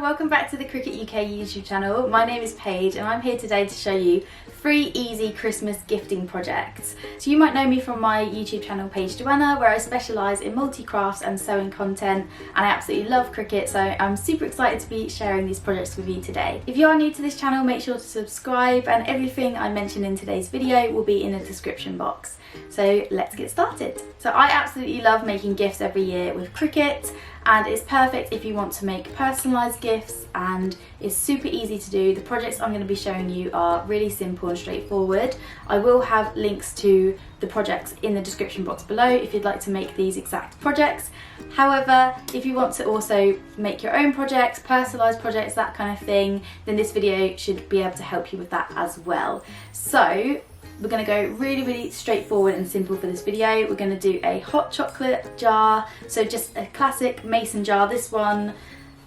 welcome back to the Cricut UK YouTube channel. My name is Paige and I'm here today to show you 3 easy Christmas gifting projects. So you might know me from my YouTube channel Paige Joanna, where I specialise in multi-crafts and sewing content, and I absolutely love Cricut, so I'm super excited to be sharing these projects with you today. If you are new to this channel, make sure to subscribe, and everything I mention in today's video will be in the description box. So let's get started. So I absolutely love making gifts every year with Cricut, and it's perfect if you want to make personalised gifts, and it's super easy to do. The projects I'm going to be showing you are really simple and straightforward. I will have links to the projects in the description box below if you'd like to make these exact projects. However, if you want to also make your own projects, personalised projects, that kind of thing, then this video should be able to help you with that as well. So we're going to go really straightforward and simple for this video. We're going to do a hot chocolate jar, so just a classic mason jar. This one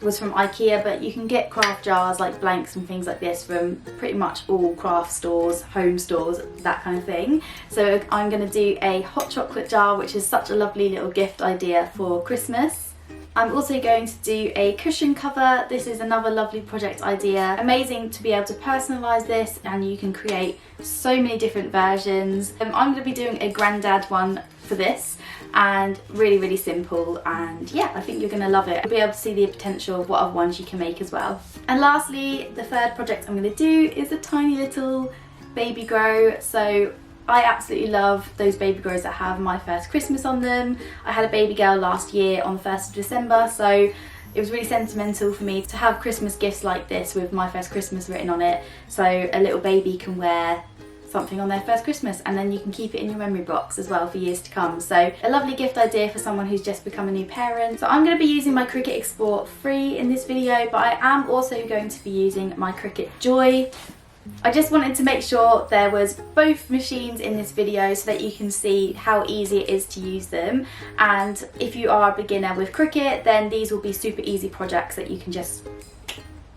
was from IKEA, but you can get craft jars like blanks and things like this from pretty much all craft stores, home stores, that kind of thing. So I'm going to do a hot chocolate jar, which is such a lovely little gift idea for Christmas. I'm also going to do a cushion cover. This is another lovely project idea. Amazing to be able to personalise this, and you can create so many different versions. I'm going to be doing a granddad one for this, and really simple, and yeah, I think you're going to love it. You'll be able to see the potential of what other ones you can make as well. And lastly, the third project I'm going to do is a tiny little baby grow. So I absolutely love those baby grows that have My First Christmas on them. I had a baby girl last year on the 1st of December, so it was really sentimental for me to have Christmas gifts like this with My First Christmas written on it, so a little baby can wear something on their first Christmas, and then you can keep it in your memory box as well for years to come. So a lovely gift idea for someone who's just become a new parent. So I'm going to be using my Cricut Export 3 in this video, but I am also going to be using my Cricut Joy. I just wanted to make sure there was both machines in this video so that you can see how easy it is to use them. And if you are a beginner with Cricut, then these will be super easy projects that you can just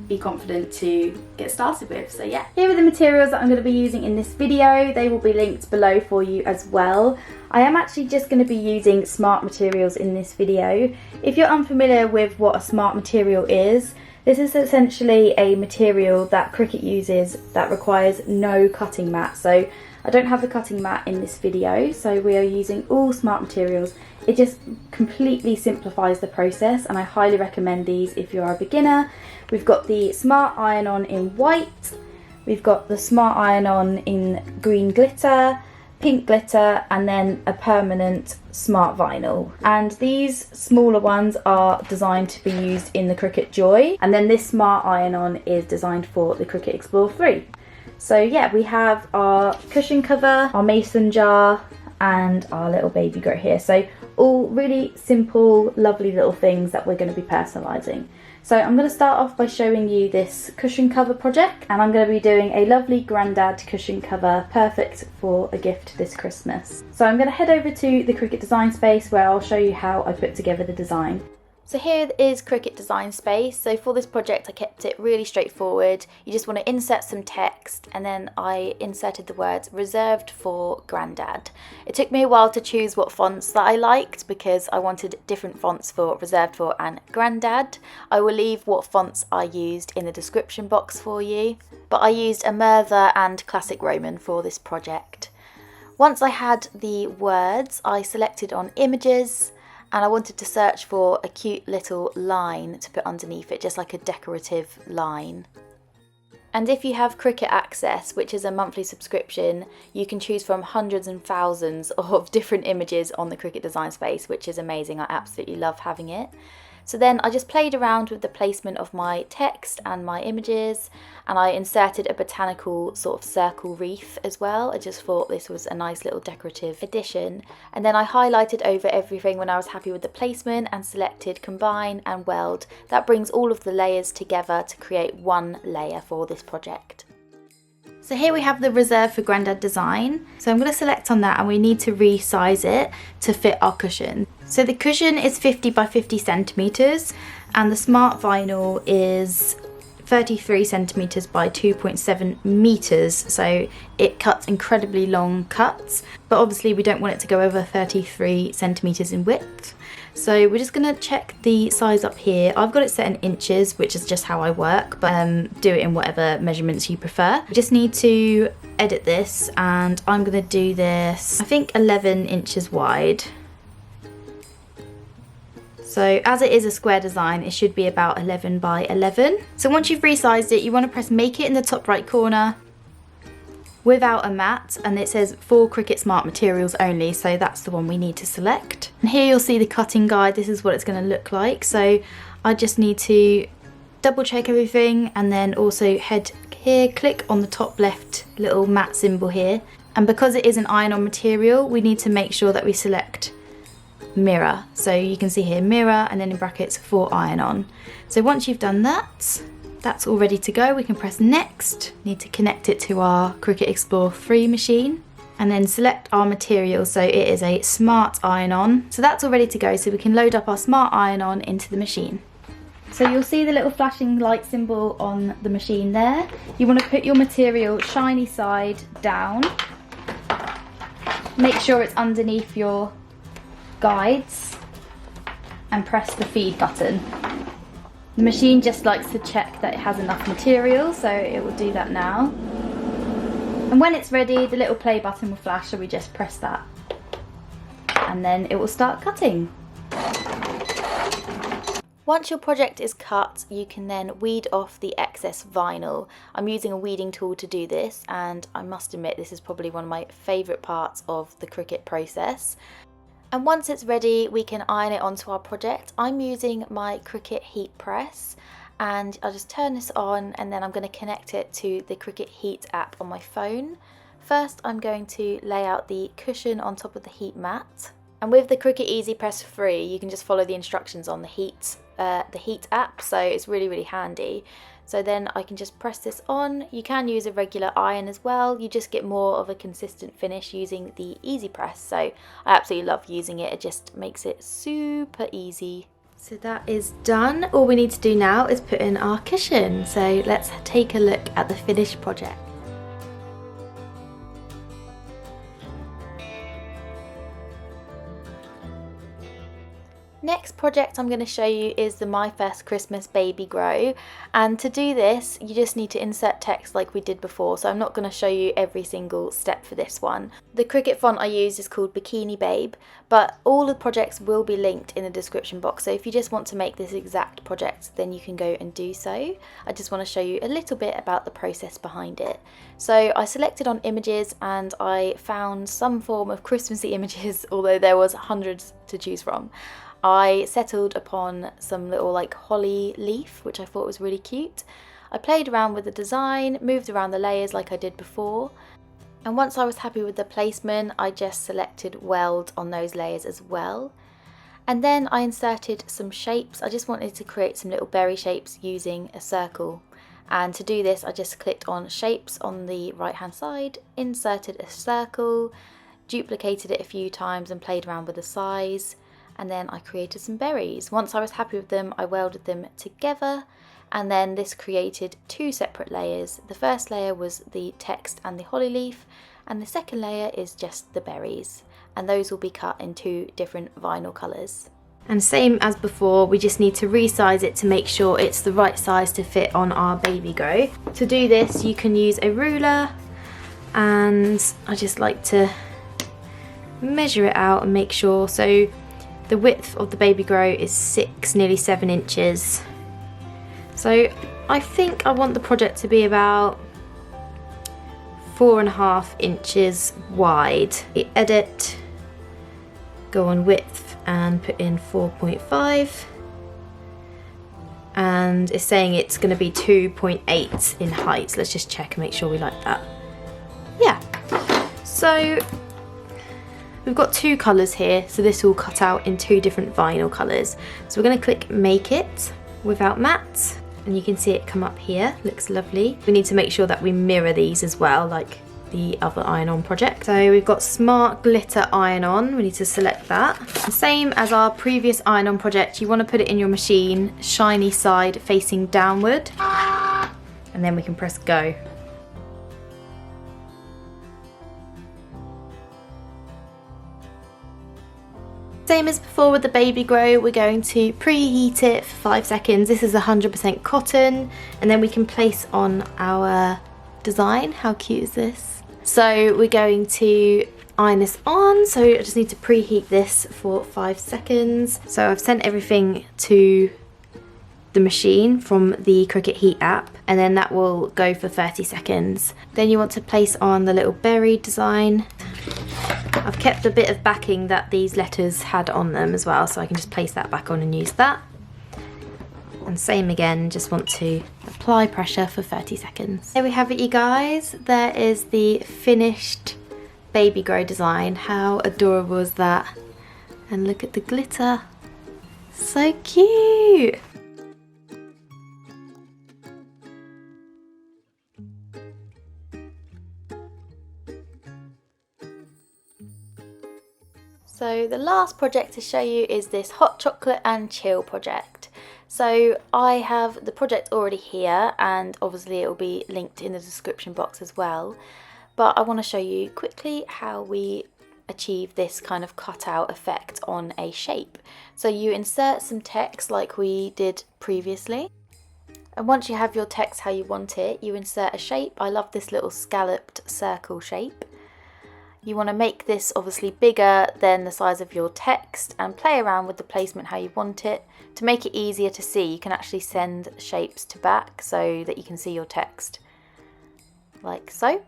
be confident to get started with. So yeah, here are the materials that I'm going to be using in this video. They will be linked below for you as well. I am actually just going to be using smart materials in this video. If you're unfamiliar with what a smart material is, this is essentially a material that Cricut uses that requires no cutting mat. So I don't have the cutting mat in this video, so we are using all smart materials. It just completely simplifies the process, and I highly recommend these if you're a beginner. We've got the Smart Iron-On in white, we've got the Smart Iron-On in green glitter, pink glitter, and then a permanent smart vinyl. And these smaller ones are designed to be used in the Cricut Joy, and then this Smart Iron-On is designed for the Cricut Explore 3. So yeah, we have our cushion cover, our mason jar, and our little baby grow here. So all really simple, lovely little things that we're going to be personalising. So I'm going to start off by showing you this cushion cover project, and I'm going to be doing a lovely granddad cushion cover, perfect for a gift this Christmas. So I'm going to head over to the Cricut Design Space where I'll show you how I put together the design. So here is Cricut Design Space. So for this project I kept it really straightforward. You just want to insert some text, and then I inserted the words reserved for Grandad. It took me a while to choose what fonts that I liked because I wanted different fonts for reserved for and Grandad. I will leave what fonts I used in the description box for you, but I used a Merthyr and Classic Roman for this project. Once I had the words, I selected on images, and I wanted to search for a cute little line to put underneath it, just like a decorative line. And if you have Cricut Access, which is a monthly subscription, you can choose from hundreds and thousands of different images on the Cricut Design Space, which is amazing. I absolutely love having it. So then I just played around with the placement of my text and my images, and I inserted a botanical sort of circle wreath as well. I just thought this was a nice little decorative addition. And then I highlighted over everything when I was happy with the placement and selected combine and weld. That brings all of the layers together to create one layer for this project. So here we have the Reserve for Grandad design. So I'm going to select on that, and we need to resize it to fit our cushion. So the cushion is 50 by 50 centimeters, and the smart vinyl is 33 centimeters by 2.7 meters. So it cuts incredibly long cuts, but obviously we don't want it to go over 33 centimeters in width. So we're just gonna check the size up here. I've got it set in inches, which is just how I work, but do it in whatever measurements you prefer. We just need to edit this, and I'm gonna do this, I think 11 inches wide. So as it is a square design, it should be about 11 by 11. So once you've resized it, you want to press make it in the top right corner without a mat, and it says for Cricut Smart materials only, so that's the one we need to select. And here you'll see the cutting guide. This is what it's going to look like. So I just need to double check everything, and then also head here, click on the top left little mat symbol here. And because it is an iron-on material, we need to make sure that we select mirror. So you can see here mirror, and then in brackets for iron on. So once you've done that, that's all ready to go. We can press next. Need to connect it to our Cricut Explore 3 machine, and then select our material. So it is a smart iron on. So that's all ready to go. So we can load up our smart iron on into the machine. So you'll see the little flashing light symbol on the machine there. You want to put your material shiny side down. Make sure it's underneath your guides, and press the feed button. The machine just likes to check that it has enough material, so it will do that now. And when it's ready, the little play button will flash, so we just press that, and then it will start cutting. Once your project is cut, you can then weed off the excess vinyl. I'm using a weeding tool to do this, and I must admit this is probably one of my favourite parts of the Cricut process. And once it's ready, we can iron it onto our project. I'm using my Cricut heat press, and I'll just turn this on, and then I'm going to connect it to the Cricut Heat app on my phone. First, I'm going to lay out the cushion on top of the heat mat. And with the Cricut Easy Press 3, you can just follow the instructions on the Heat app, so it's really handy. So then I can just press this on. You can use a regular iron as well. You just get more of a consistent finish using the Easy Press. So I absolutely love using it. It just makes it super easy. So that is done. All we need to do now is put in our cushion. So let's take a look at the finished project. Next project I'm going to show you is the My First Christmas Baby Grow, and to do this you just need to insert text like we did before, so I'm not going to show you every single step for this one. The Cricut font I use is called Bikini Babe, but all the projects will be linked in the description box, so if you just want to make this exact project then you can go and do so. I just want to show you a little bit about the process behind it. So I selected on images and I found some form of Christmassy images, although there was hundreds to choose from. I settled upon some little like holly leaf, which I thought was really cute. I played around with the design, moved around the layers like I did before, and once I was happy with the placement, I just selected weld on those layers as well. And then I inserted some shapes. I just wanted to create some little berry shapes using a circle. And to do this, I just clicked on shapes on the right hand side, inserted a circle, duplicated it a few times and played around with the size. And then I created some berries. Once I was happy with them, I welded them together, and then this created two separate layers. The first layer was the text and the holly leaf, and the second layer is just the berries, and those will be cut in two different vinyl colours. And same as before, we just need to resize it to make sure it's the right size to fit on our baby grow. To do this, you can use a ruler, and I just like to measure it out and make sure. So the width of the baby grow is 6, nearly 7 inches. So I think I want the project to be about 4.5 inches wide. Edit, go on width and put in 4.5. And it's saying it's going to be 2.8 in height. So let's just check and make sure we like that. Yeah. So we've got two colours here, so this will cut out in two different vinyl colours. So we're going to click Make It without mat, and you can see it come up here. Looks lovely. We need to make sure that we mirror these as well, like the other iron-on project. So we've got Smart Glitter Iron-On. We need to select that. The same as our previous iron-on project, you want to put it in your machine, shiny side facing downward, and then we can press go. Same as before with the baby grow, we're going to preheat it for 5 seconds. This is 100% cotton, and then we can place on our design. How cute is this? So we're going to iron this on, so I just need to preheat this for 5 seconds. So I've sent everything to the machine from the Cricut Heat app, and then that will go for 30 seconds. Then you want to place on the little berry design. I've kept a bit of backing that these letters had on them as well, so I can just place that back on and use that. And same again, just want to apply pressure for 30 seconds. There we have it, you guys. There is the finished baby grow design. How adorable is that? And look at the glitter. So cute. So the last project to show you is this hot chocolate and chill project. So I have the project already here, and obviously it will be linked in the description box as well. But I want to show you quickly how we achieve this kind of cutout effect on a shape. So you insert some text like we did previously. And once you have your text how you want it, you insert a shape. I love this little scalloped circle shape. You want to make this obviously bigger than the size of your text and play around with the placement how you want it. To make it easier to see, you can actually send shapes to back so that you can see your text, like so.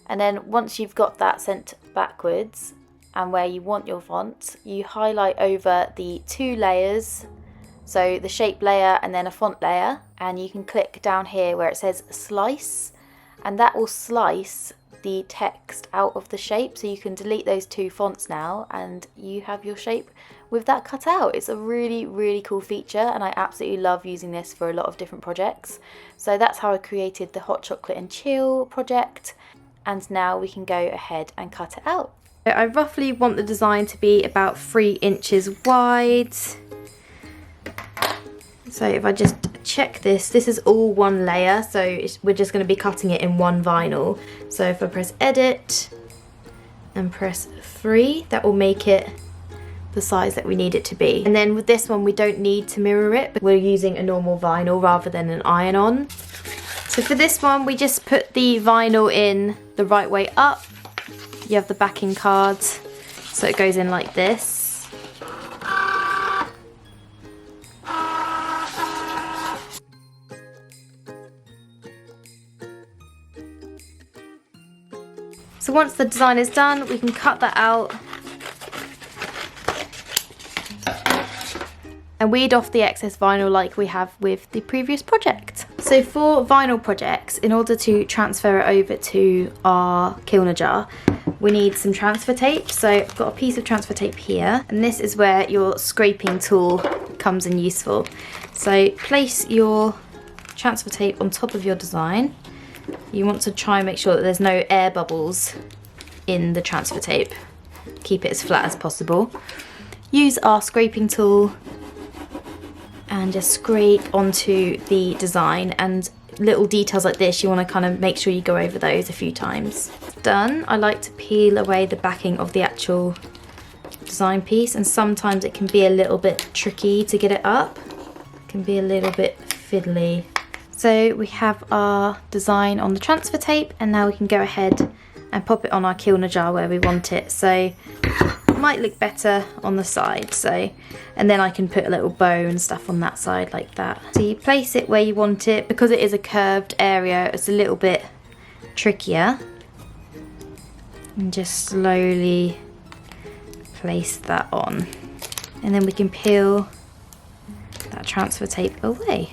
And then once you've got that sent backwards and where you want your font, you highlight over the 2 layers, so the shape layer and then a font layer, and you can click down here where it says slice, and that will slice the text out of the shape, so you can delete those 2 fonts now and you have your shape with that cut out. It's a really cool feature, and I absolutely love using this for a lot of different projects. So that's how I created the hot chocolate and chill project, and now we can go ahead and cut it out. I roughly want the design to be about 3 inches wide. So if I just check this is all one layer, so we're just going to be cutting it in one vinyl. So if I press edit and press 3, that will make it the size that we need it to be. And then with this one we don't need to mirror it, but we're using a normal vinyl rather than an iron-on. So for this one we just put the vinyl in the right way up. You have the backing cards, so it goes in like this. So once the design is done, we can cut that out and weed off the excess vinyl like we have with the previous project. So for vinyl projects, in order to transfer it over to our kilner jar, we need some transfer tape. So I've got a piece of transfer tape here, and this is where your scraping tool comes in useful. So place your transfer tape on top of your design. You want to try and make sure that there's no air bubbles in the transfer tape. Keep it as flat as possible. Use our scraping tool and just scrape onto the design, and little details like this, you want to kind of make sure you go over those a few times. Done. I like to peel away the backing of the actual design piece, and sometimes it can be a little bit tricky to get it up. It can be a little bit fiddly. So we have our design on the transfer tape, and now we can go ahead and pop it on our kilner jar where we want it. So it might look better on the side, and then I can put a little bow and stuff on that side like that. So you place it where you want it. Because it is a curved area, it's a little bit trickier. And just slowly place that on, and then we can peel that transfer tape away.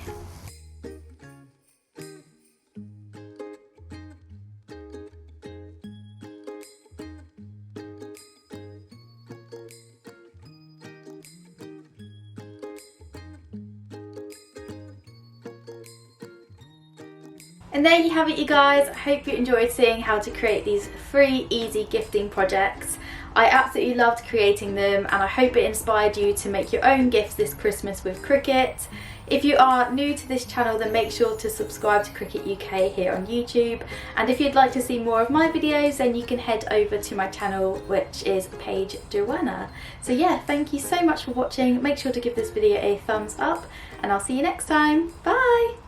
And there you have it, you guys. I hope you enjoyed seeing how to create these free, easy gifting projects. I absolutely loved creating them, and I hope it inspired you to make your own gifts this Christmas with Cricut. If you are new to this channel, then make sure to subscribe to Cricut UK here on YouTube, and if you'd like to see more of my videos, then you can head over to my channel, which is Paige Joanna. So yeah, thank you so much for watching. Make sure to give this video a thumbs up, and I'll see you next time. Bye!